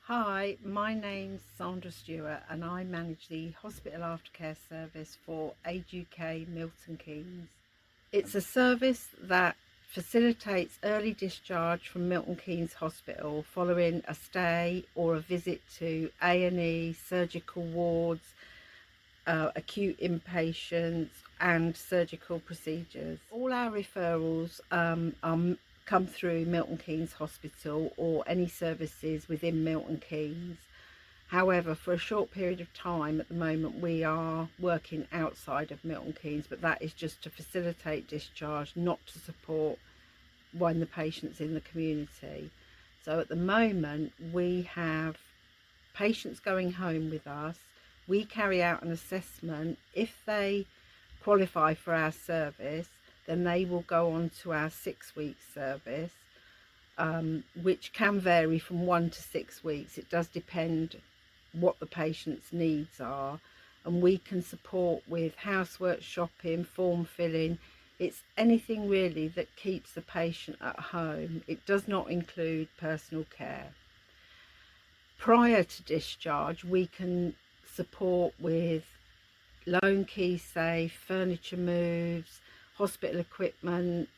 Hi, my name's Sandra and I manage the Hospital Aftercare Service for Age UK Milton Keynes. It's a service that facilitates early discharge from Milton Keynes Hospital following a stay or a visit to A&E, surgical wards, acute inpatients and surgical procedures. All our referrals come through Milton Keynes Hospital or any services within Milton Keynes. However, for a short period of time at the moment we are working outside of Milton Keynes, but that is just to facilitate discharge, not to support when the patient's in the community. So at the moment we have patients going home with us. We carry out an assessment. If they qualify for our service, then they will go on to our 6-week service, which can vary from 1 to 6 weeks. It does depend what the patient's needs are, and we can support with housework, shopping, form filling. It's anything really that keeps the patient at home. It does not include personal care. Prior to discharge, we can support with loan key safe, furniture moves, hospital equipment,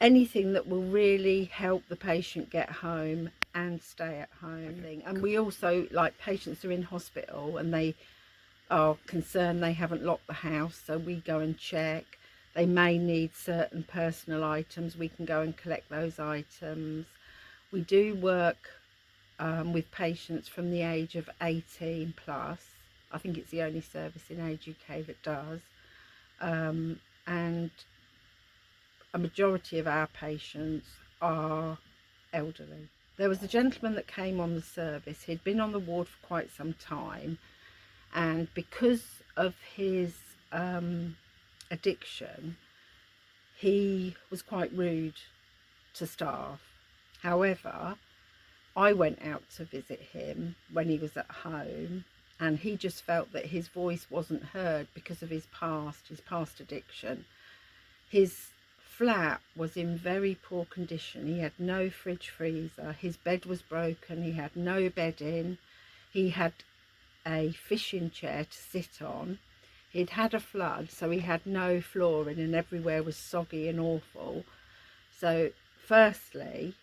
anything that will really help the patient get home and stay at home. And we also, like, patients are in hospital and they are concerned they haven't locked the house, so we go and check. They may need certain personal items, we can go and collect those items. We do work with patients from the age of 18 plus. I think it's the only service in Age UK that does, and a majority of our patients are elderly. There was a gentleman that came on the service. He'd been on the ward for quite some time, and because of his addiction, he was quite rude to staff. However, I went out to visit him when he was at home, and he just felt that his voice wasn't heard because of his past addiction. His flat was in very poor condition. He had no fridge freezer, his bed was broken, he had no bedding, he had a fishing chair to sit on, he'd had a flood, so he had no flooring and everywhere was soggy and awful. So firstly,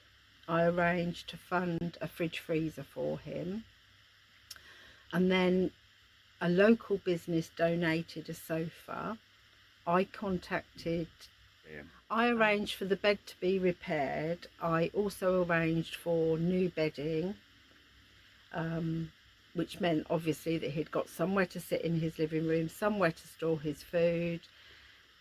I arranged to fund a fridge freezer for him, and then a local business donated a sofa. I arranged for the bed to be repaired. I also arranged for new bedding, which meant obviously that he'd got somewhere to sit in his living room, somewhere to store his food,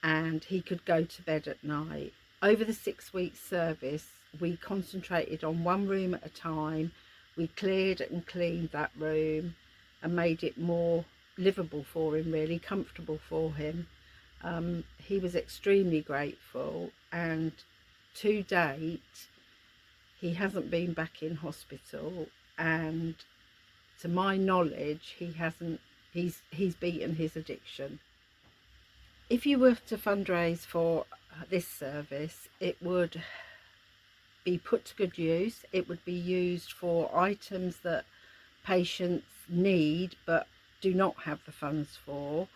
and he could go to bed at night. Over the 6-week service, we concentrated on one room at a time. We cleared and cleaned that room and made it more livable for him, really comfortable for him. He was extremely grateful, and to date he hasn't been back in hospital, and to my knowledge he's beaten his addiction. If you were to fundraise for this service, it would be put to good use. It would be used for items that patients need but do not have the funds for.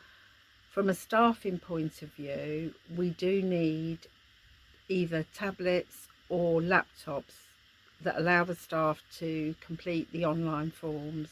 From a staffing point of view, we do need either tablets or laptops that allow the staff to complete the online forms.